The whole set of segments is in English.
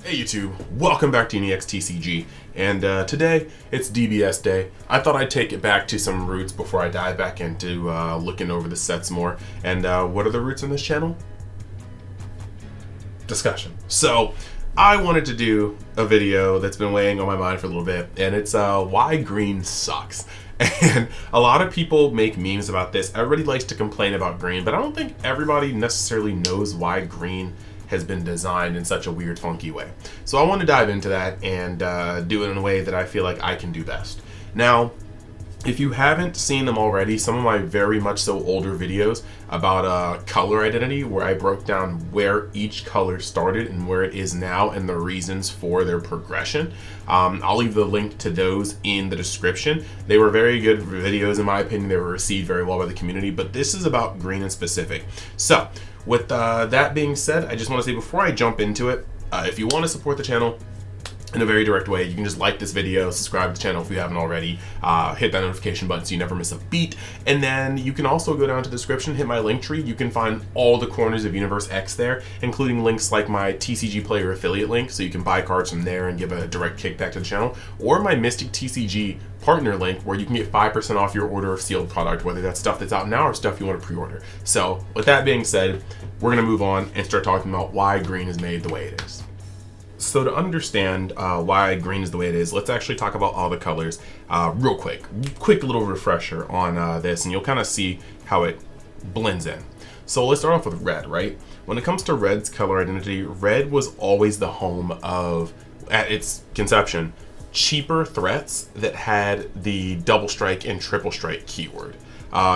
Hey YouTube, welcome back to NEXTCG, and today it's DBS day. I thought I'd take it back to some roots before I dive back into looking over the sets more. And what are the roots on this channel? Discussion. So I wanted to do a video that's been weighing on my mind for a little bit, and it's why green sucks. And a lot of people make memes about this. Everybody likes to complain about green, but I don't think everybody necessarily knows why green has been designed in such a weird, funky way. So I want to dive into that and do it in a way that I feel like I can do best. Now, if you haven't seen them already, some of my very much so older videos about color identity, where I broke down where each color started and where it is now and the reasons for their progression, I'll leave the link to those in the description. They were very good videos in my opinion. They were received very well by the community, but this is about green in specific. So with that being said, I just want to say before I jump into it, if you want to support the channel in a very direct way, you can just like this video, subscribe to the channel if you haven't already, hit that notification button so you never miss a beat, and then you can also go down to the description, hit my link tree. You can find all the corners of Universe X there, including links like my TCG Player affiliate link, so you can buy cards from there and give a direct kickback to the channel, or my Mystic TCG partner link, where you can get 5% off your order of sealed product, whether that's stuff that's out now or stuff you want to pre-order. So with that being said, we're going to move on and start talking about why green is made the way it is. So to understand why green is the way it is, let's actually talk about all the colors real quick. Quick little refresher on this, and you'll kind of see how it blends in. So let's start off with red, right? When it comes to red's color identity, red was always the home of, at its conception, cheaper threats that had the double strike and triple strike keyword.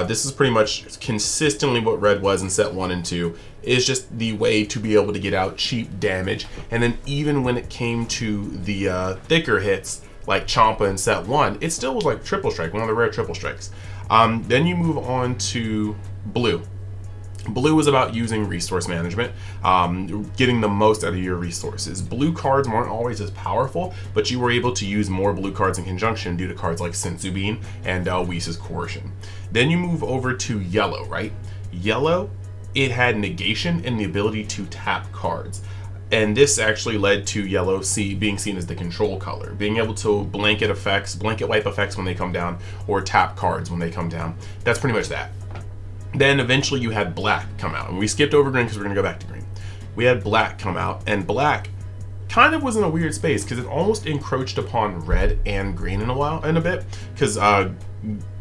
This is pretty much consistently what red was in set 1 and 2, is just the way to be able to get out cheap damage. And then even when it came to the thicker hits like Champa in set 1, it still was like triple strike, one of the rare triple strikes. Then you move on to blue. Blue is about using resource management, getting the most out of your resources. Blue cards weren't always as powerful, but you were able to use more blue cards in conjunction due to cards like Senzu Bean and Whis' Coercion. Then you move over to yellow, right? Yellow, it had negation and the ability to tap cards. And this actually led to yellow being seen as the control color, being able to blanket wipe effects when they come down, or tap cards when they come down. That's pretty much that. Then eventually you had black come out, and we skipped over green because we're going to go back to green. We had black come out, and black kind of was in a weird space because it almost encroached upon red and green in a bit, because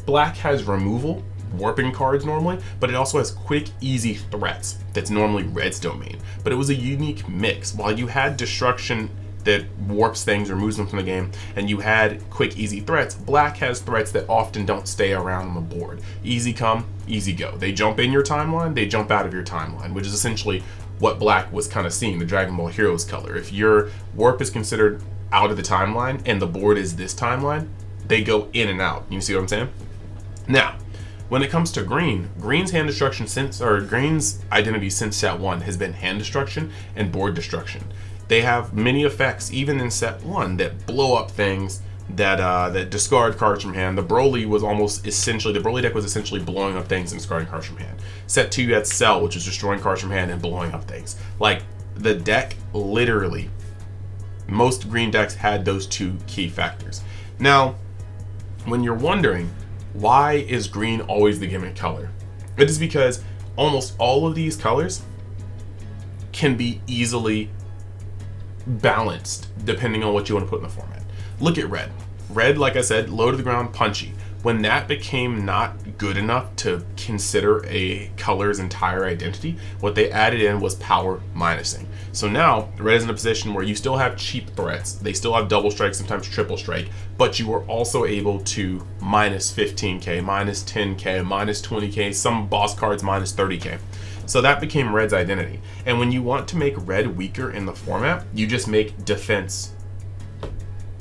black has removal, warping cards normally, but it also has quick, easy threats that's normally red's domain. But it was a unique mix. While you had destruction that warps things or moves them from the game, and you had quick, easy threats, black has threats that often don't stay around on the board. Easy come, easy go. They jump in your timeline, they jump out of your timeline, which is essentially what black was kind of seeing, the Dragon Ball Heroes color. If your warp is considered out of the timeline and the board is this timeline, they go in and out. You see what I'm saying? Now, when it comes to green, green's green's identity since set 1 has been hand destruction and board destruction. They have many effects, even in set 1, that blow up things, that discard cards from hand. The Broly deck was essentially blowing up things and discarding cards from hand. Set 2, you had Cell, which was destroying cards from hand and blowing up things. Like, the deck, literally, most green decks had those two key factors. Now, when you're wondering, why is green always the gimmick color? It is because almost all of these colors can be easily balanced depending on what you want to put in the format. Look at red. Red, like I said, low to the ground, punchy. When that became not good enough to consider a color's entire identity, what they added in was power minusing. So now red is in a position where you still have cheap threats, they still have double strike, sometimes triple strike, but you are also able to minus 15k, minus 10k, minus 20k, some boss cards minus 30k. So that became red's identity. And when you want to make red weaker in the format, you just make defense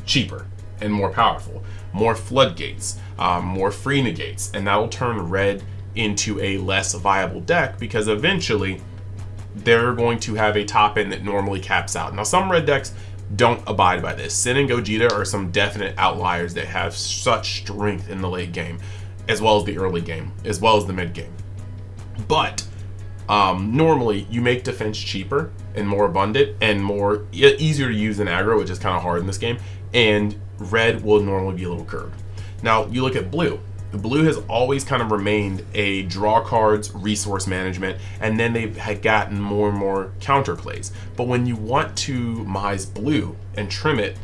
cheaper and more powerful. More floodgates, more free negates, and that'll turn red into a less viable deck because eventually they're going to have a top end that normally caps out. Now, some red decks don't abide by this. Sin and Gogeta are some definite outliers that have such strength in the late game, as well as the early game, as well as the mid game. But Normally, you make defense cheaper and more abundant and more easier to use than aggro, which is kind of hard in this game. And red will normally be a little curved. Now, you look at blue. The blue has always kind of remained a draw cards, resource management, and then they've had gotten more and more counterplays. But when you want to mise blue and trim it,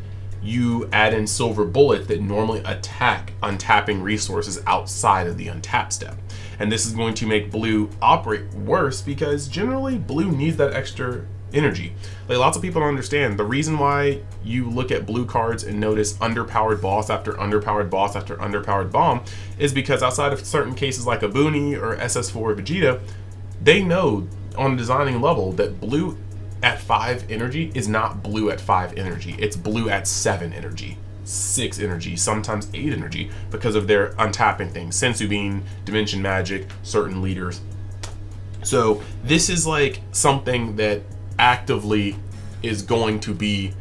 you add in silver bullet that normally attack untapping resources outside of the untap step. And this is going to make blue operate worse because generally blue needs that extra energy. Like, lots of people don't understand the reason why you look at blue cards and notice underpowered boss after underpowered boss after underpowered bomb is because outside of certain cases like a Boonie or SS4 Vegeta, they know on a designing level that blue at 5 energy is not blue at 5 energy. It's blue at 7 energy, 6 energy, sometimes 8 energy because of their untapping things. Senzu Bean, Dimension Magic, certain leaders. So this is like something that actively is going to be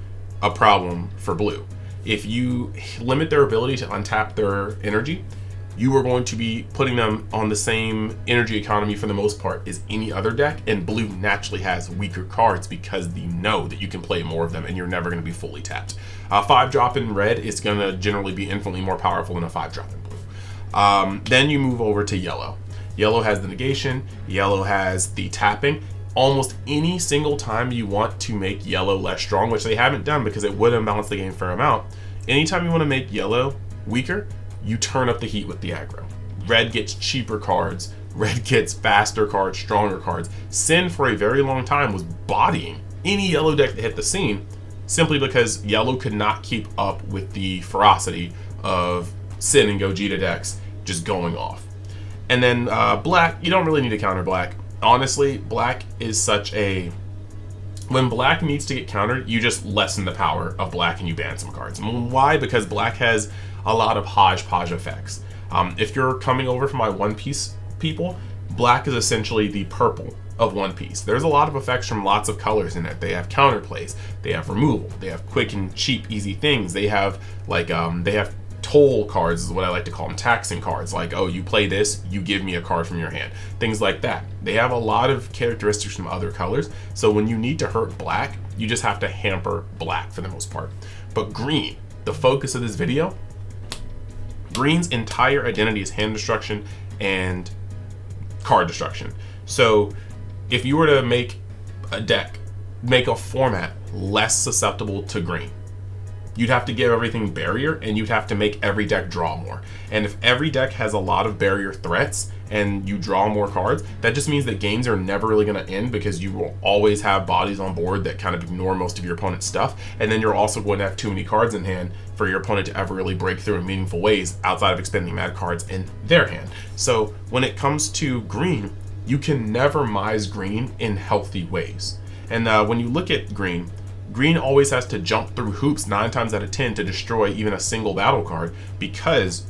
a problem for blue. If you limit their ability to untap their energy, you are going to be putting them on the same energy economy for the most part as any other deck, and blue naturally has weaker cards because they know that you can play more of them and you're never going to be fully tapped. 5-drop in red is going to generally be infinitely more powerful than a 5-drop in blue. Then you move over to yellow. Yellow has the negation, yellow has the tapping. Almost any single time you want to make yellow less strong, which they haven't done because it would imbalance the game a fair amount, anytime you want to make yellow weaker, you turn up the heat with the aggro. Red gets cheaper cards, red gets faster cards, stronger cards. Sin for a very long time was bodying any yellow deck that hit the scene simply because yellow could not keep up with the ferocity of Sin and Gogeta decks just going off. And then black, you don't really need to counter black. Honestly, black is such a... When black needs to get countered, you just lessen the power of black and you ban some cards. And why? Because black has a lot of hodgepodge effects. If you're coming over from my One Piece people, black is essentially the purple of One Piece. There's a lot of effects from lots of colors in it. They have counterplays, they have removal, they have quick and cheap, easy things. They have like they have toll cards is what I like to call them, taxing cards, like, oh, you play this, you give me a card from your hand, things like that. They have a lot of characteristics from other colors, so when you need to hurt black, you just have to hamper black for the most part. But green, the focus of this video, green's entire identity is hand destruction and card destruction. So if you were to make a deck, make a format less susceptible to green, you'd have to give everything barrier and you'd have to make every deck draw more. And if every deck has a lot of barrier threats and you draw more cards, that just means that games are never really going to end because you will always have bodies on board that kind of ignore most of your opponent's stuff. And then you're also going to have too many cards in hand for your opponent to ever really break through in meaningful ways outside of expending mad cards in their hand. So when it comes to green, you can never mise green in healthy ways. And when you look at green, green always has to jump through hoops 9 times out of 10 to destroy even a single battle card because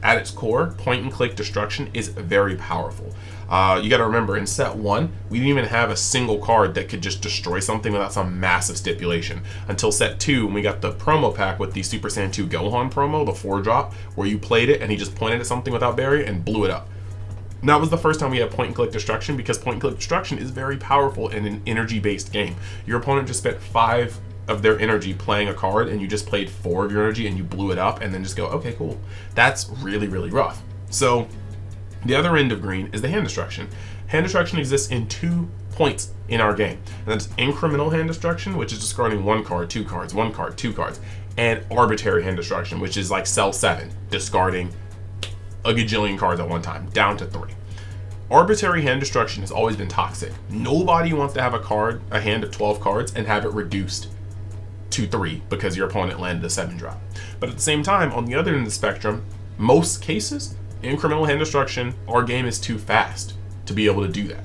at its core, point and click destruction is very powerful. You got to remember, in set 1, we didn't even have a single card that could just destroy something without some massive stipulation. Until set 2, when we got the promo pack with the Super Saiyan 2 Gohan promo, the 4-drop, where you played it and he just pointed at something without barrier and blew it up. And that was the first time we had point and click destruction because point and click destruction is very powerful in an energy based game. Your opponent just spent 5 of their energy playing a card and you just played 4 of your energy and you blew it up and then just go, okay, cool. That's really, really rough. So the other end of green is the hand destruction. Hand destruction exists in 2 points in our game. And that's incremental hand destruction, which is discarding 1 card, 2 cards, 1 card, 2 cards, and arbitrary hand destruction, which is like cell 7, discarding a gajillion cards at one time, down to 3. Arbitrary hand destruction has always been toxic. Nobody wants to have a hand of 12 cards and have it reduced to 3 because your opponent landed a 7-drop. But at the same time, on the other end of the spectrum, most cases, incremental hand destruction, our game is too fast to be able to do that.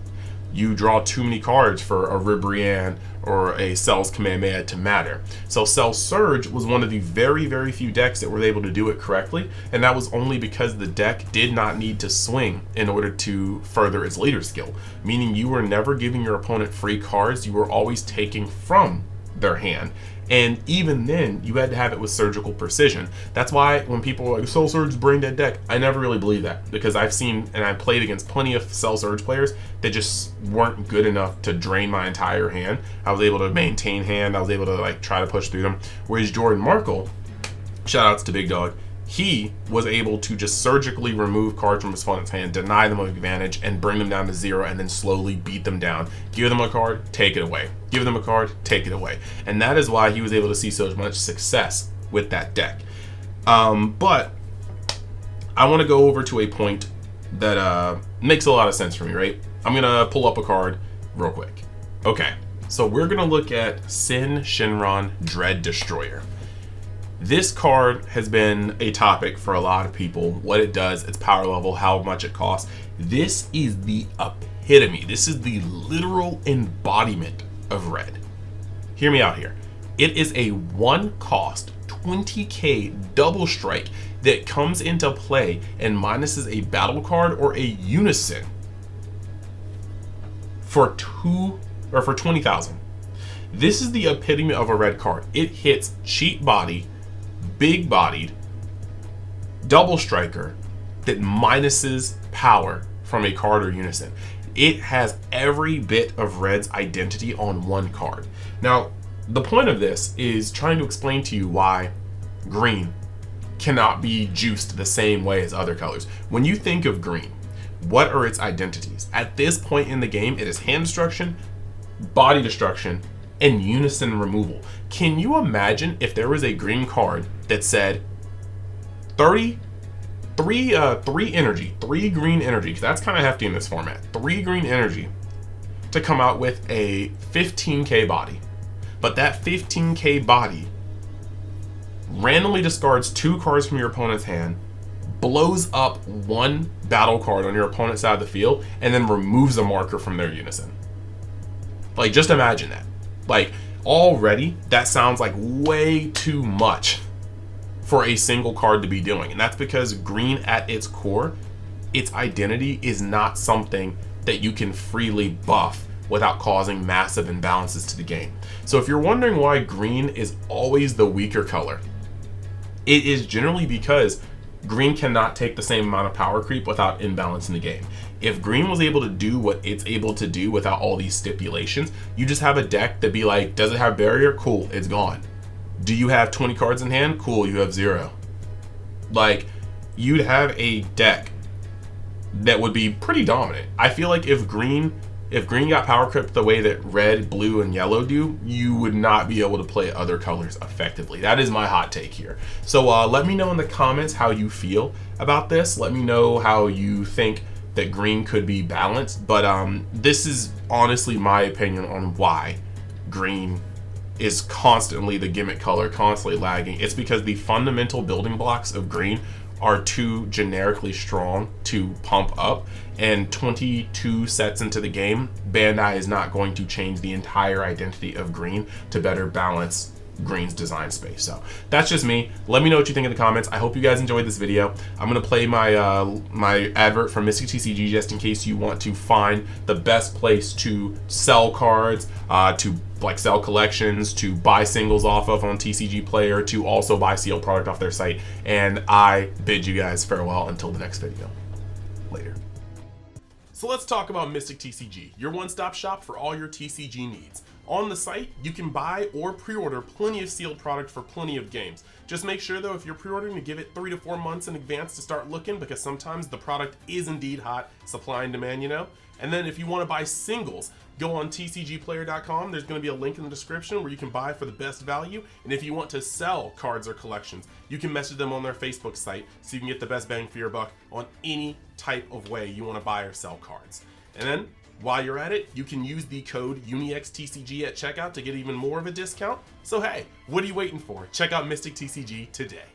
You draw too many cards for a Ribrianne or a Cell's Kamehameha to matter. So Cell Surge was one of the very, very few decks that were able to do it correctly, and that was only because the deck did not need to swing in order to further its leader skill, meaning you were never giving your opponent free cards, you were always taking from their hand. And even then, you had to have it with surgical precision. That's why when people are like, Cell Surge's brain dead deck, I never really believe that, because I've seen and I played against plenty of Cell Surge players that just weren't good enough to drain my entire hand. I was able to maintain hand. I was able to like try to push through them. Whereas Jordan Markle, shout outs to Big Dog, he was able to just surgically remove cards from his opponent's hand, deny them advantage, and bring them down to 0, and then slowly beat them down. Give them a card, take it away. Give them a card, take it away. And that is why he was able to see so much success with that deck. But I want to go over to a point that makes a lot of sense for me, right? I'm going to pull up a card real quick. Okay, so we're going to look at Sin Shinron Dread Destroyer. This card has been a topic for a lot of people. What it does, its power level, how much it costs. This is the epitome. This is the literal embodiment of red. Hear me out here. It is a 1-cost 20k double strike that comes into play and minuses a battle card or a unison for 20,000. This is the epitome of a red card. It hits cheap body, big bodied, double striker that minuses power from a card or unison. It has every bit of red's identity on one card. Now, the point of this is trying to explain to you why green cannot be juiced the same way as other colors. When you think of green, what are its identities? At this point in the game, it is hand destruction, body destruction, and unison removal. Can you imagine if there was a green card that said 3 green energy, because that's kind of hefty in this format, 3 green energy to come out with a 15k body, but that 15k body randomly discards 2 cards from your opponent's hand, blows up 1 battle card on your opponent's side of the field, and then removes a marker from their unison. Like, just imagine that. Like, already, that sounds like way too much for a single card to be doing. And that's because green at its core, its identity is not something that you can freely buff without causing massive imbalances to the game. So if you're wondering why green is always the weaker color, it is generally because green cannot take the same amount of power creep without imbalance in the game. If green was able to do what it's able to do without all these stipulations, you just have a deck that'd be like, does it have barrier? Cool, it's gone. Do you have 20 cards in hand? Cool, you have 0. Like, you'd have a deck that would be pretty dominant. I feel like if green got power creep the way that red, blue, and yellow do, you would not be able to play other colors effectively. That is my hot take here. So let me know in the comments how you feel about this. Let me know how you think that green could be balanced. But this is honestly my opinion on why green is constantly the gimmick color, constantly lagging. It's because the fundamental building blocks of green are too generically strong to pump up, and 22 sets into the game, Bandai is not going to change the entire identity of green to better balance green's design space. So that's just me. Let me know what you think in the comments. I hope you guys enjoyed this video. I'm gonna play my my advert from Mystic TCG just in case you want to find the best place to sell cards, to like sell collections, to buy singles off of on TCG Player, to also buy sealed product off their site. And I bid you guys farewell until the next video. Later. So let's talk about Mystic TCG, your one-stop shop for all your TCG needs. On the site, you can buy or pre-order plenty of sealed product for plenty of games. Just make sure though, if you're pre-ordering, to give it 3 to 4 months in advance to start looking, because sometimes the product is indeed hot, supply and demand, you know? And then if you want to buy singles, go on tcgplayer.com. There's going to be a link in the description where you can buy for the best value. And if you want to sell cards or collections, you can message them on their Facebook site so you can get the best bang for your buck on any type of way you want to buy or sell cards. And then while you're at it, you can use the code UNIXTCG at checkout to get even more of a discount. So hey, what are you waiting for? Check out Mystic TCG today.